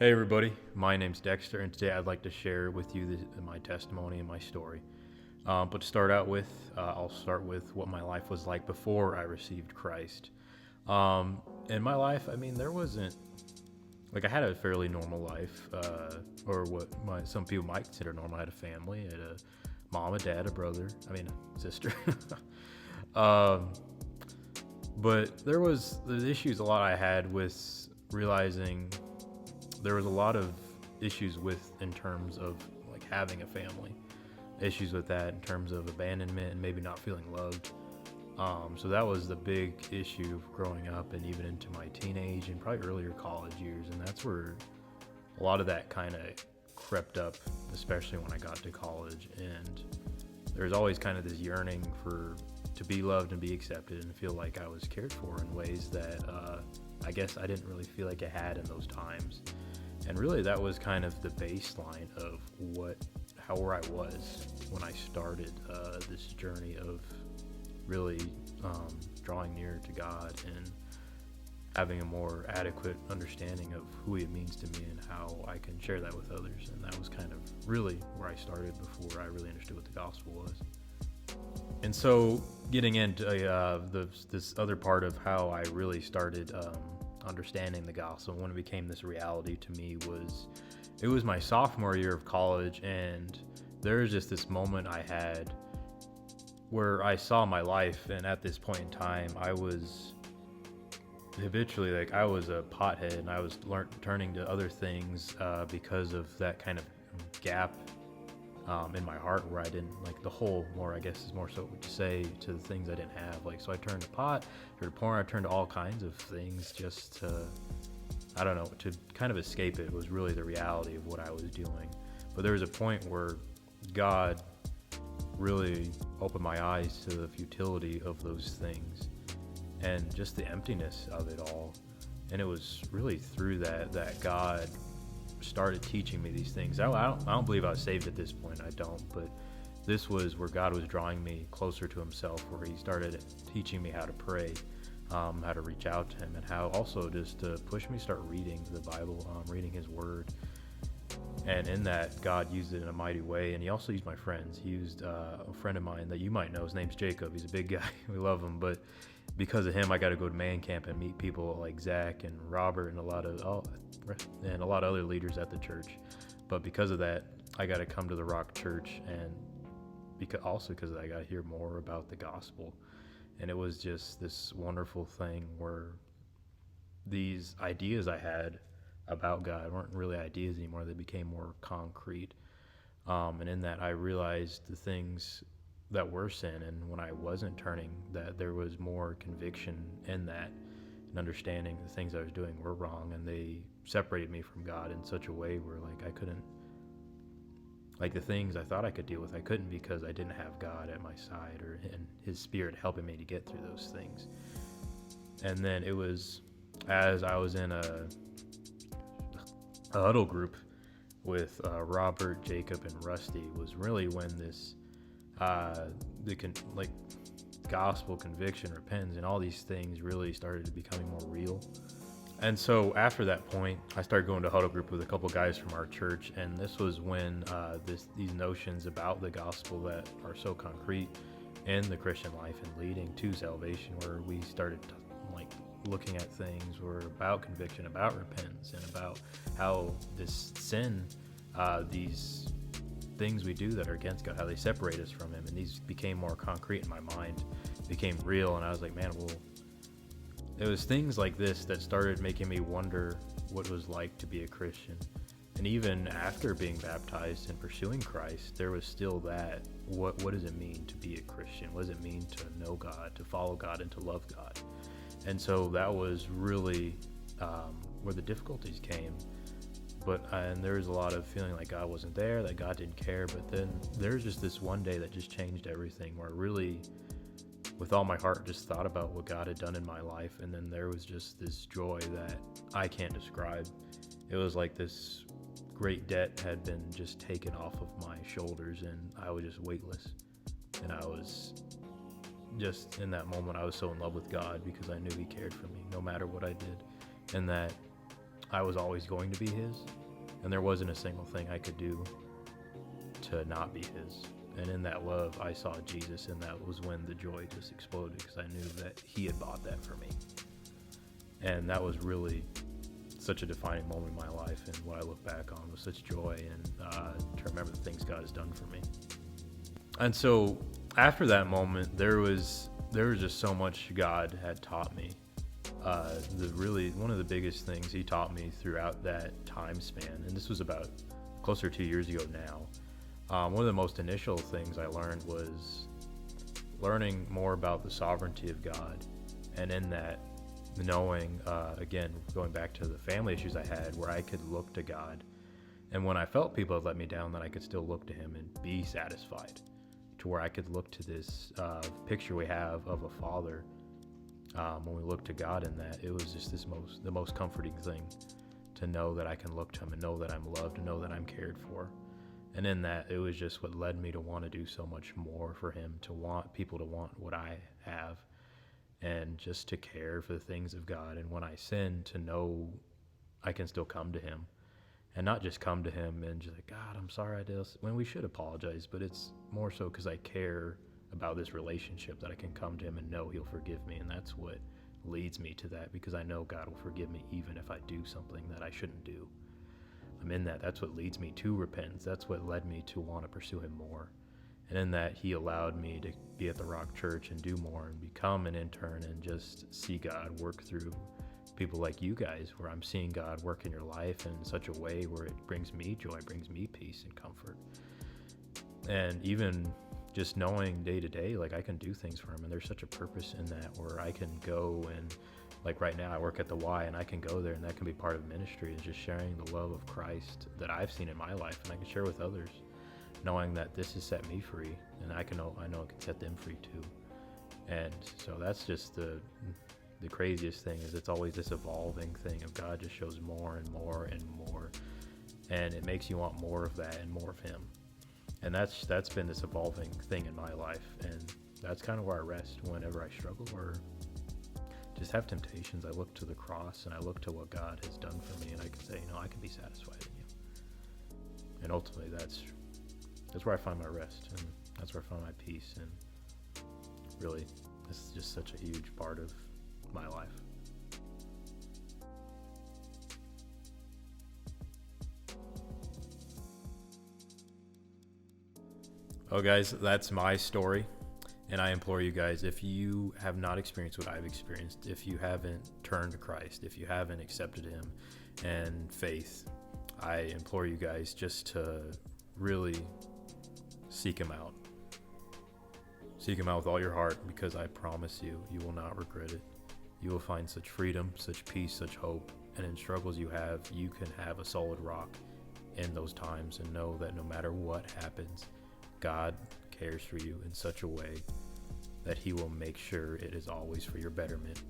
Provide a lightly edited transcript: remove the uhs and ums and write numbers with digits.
Hey everybody, my name's Dexter, and today I'd like to share with you my testimony and my story. But to start out with, I'll start with what my life was like before I received Christ. In my life, there wasn't I had a fairly normal life, or what some people might consider normal. I had a family, I had a mom, a dad, a brother, a sister. um, but there was the issues a lot I had with realizing there was a lot of issues with in terms of like having a family, issues with that in terms of abandonment and maybe not feeling loved. So that was the big issue of growing up and even into my teenage and probably earlier college years, and that's where a lot of that kind of crept up, especially when I got to college. And there's always kind of this yearning to be loved and be accepted and feel like I was cared for in ways that I guess I didn't really feel like I had in those times. And really, that was kind of the baseline of where I was when I started this journey of really drawing near to God and having a more adequate understanding of who He means to me and how I can share that with others. And that was kind of really where I started before I really understood what the gospel was. And so, getting into this other part of how I really started understanding the gospel when it became this reality to me it was my sophomore year of college, and there was just this moment I had where I saw my life, and at this point in time I was habitually I was a pothead, and I was turning to other things because of that kind of gap in my heart where I didn't like the whole, more I guess is more so to say, to the things I didn't have. So I turned to pot, turned to porn, I turned to all kinds of things just to, I don't know, to kind of escape it. It was really the reality of what I was doing. But there was a point where God really opened my eyes to the futility of those things and just the emptiness of it all. And it was really through that God started teaching me these things. I don't believe I was saved at this point. I don't. But this was where God was drawing me closer to Himself, where He started teaching me how to pray, how to reach out to Him, and how also just to push me to start reading the Bible, reading His Word. And in that, God used it in a mighty way. And He also used my friends. He used a friend of mine that you might know. His name's Jacob. He's a big guy. We love him. But because of him, I got to go to man camp and meet people like Zach and Robert and a lot of other leaders at the church. But because of that, I got to come to the Rock Church, and because I got to hear more about the gospel. And it was just this wonderful thing where these ideas I had about God weren't really ideas anymore. They became more concrete. And in that, I realized the things that were sin, and when I wasn't turning, that there was more conviction in that, and understanding the things I was doing were wrong, and they separated me from God in such a way where I couldn't, the things I thought I could deal with, I couldn't, because I didn't have God at my side or in His Spirit helping me to get through those things. And then it was as I was in a huddle group with Robert, Jacob, and Rusty was really when this gospel, conviction, repentance, and all these things really started to becoming more real. And so after that point, I started going to huddle group with a couple guys from our church, and this was when these notions about the gospel that are so concrete in the Christian life and leading to salvation, where we started looking at things were about conviction, about repentance, and about how this sin, these things we do that are against God, how they separate us from Him. And these became more concrete in my mind, became real. And I was like, man, well, it was things like this that started making me wonder what it was like to be a Christian. And even after being baptized and pursuing Christ, there was still that, what does it mean to be a Christian? What does it mean to know God, to follow God, and to love God? And so that was really where the difficulties came. And there was a lot of feeling like God wasn't there, that God didn't care. But then there's just this one day that just changed everything, where I really, with all my heart, just thought about what God had done in my life. And then there was just this joy that I can't describe. It was like this great debt had been just taken off of my shoulders, and I was just weightless. And I was just, in that moment, I was so in love with God because I knew He cared for me no matter what I did. And that I was always going to be his, and there wasn't a single thing I could do to not be his. And in that love, I saw Jesus, and that was when the joy just exploded, because I knew that he had bought that for me. And that was really such a defining moment in my life, and what I look back on with such joy, and to remember the things God has done for me. And so after that moment, there was just so much God had taught me. One of the biggest things he taught me throughout that time span, and this was about closer to 2 years ago now, one of the most initial things I learned was learning more about the sovereignty of God, and in that, knowing, again, going back to the family issues I had, where I could look to God, and when I felt people had let me down, that I could still look to him and be satisfied, to where I could look to this picture we have of a father. When we look to God in that, it was just the most comforting thing to know that I can look to him and know that I'm loved and know that I'm cared for. And in that, it was just what led me to want to do so much more for him, to want people to want what I have, and just to care for the things of God. And when I sin, to know I can still come to him, and not just come to him and just like, God, I'm sorry I did this, when we should apologize, but it's more so because I care about this relationship, that I can come to him and know he'll forgive me. And that's what leads me to that, because I know God will forgive me even if I do something that I shouldn't do. I'm in that. That's what leads me to repentance. That's what led me to want to pursue him more. And in that, he allowed me to be at the Rock Church and do more and become an intern and just see God work through people like you guys, where I'm seeing God work in your life in such a way where it brings me joy, brings me peace and comfort. And even just knowing day to day, like, I can do things for him, and there's such a purpose in that, where I can go and, like, right now I work at the Y, and I can go there, and that can be part of ministry, is just sharing the love of Christ that I've seen in my life, and I can share with others, knowing that this has set me free, and I know it can set them free too. And so that's just the craziest thing, is it's always this evolving thing of God just shows more and more and more, and it makes you want more of that and more of him. And that's been this evolving thing in my life, and that's kind of where I rest whenever I struggle or just have temptations. I look to the cross, and I look to what God has done for me, and I can say, I can be satisfied in you. And ultimately, that's where I find my rest, and that's where I find my peace. And really, this is just such a huge part of my life. Oh, guys, that's my story. And I implore you guys, if you have not experienced what I've experienced, if you haven't turned to Christ, if you haven't accepted him and faith, I implore you guys just to really seek him out. Seek him out with all your heart, because I promise you, you will not regret it. You will find such freedom, such peace, such hope. And in struggles you have, you can have a solid rock in those times, and know that no matter what happens, God cares for you in such a way that he will make sure it is always for your betterment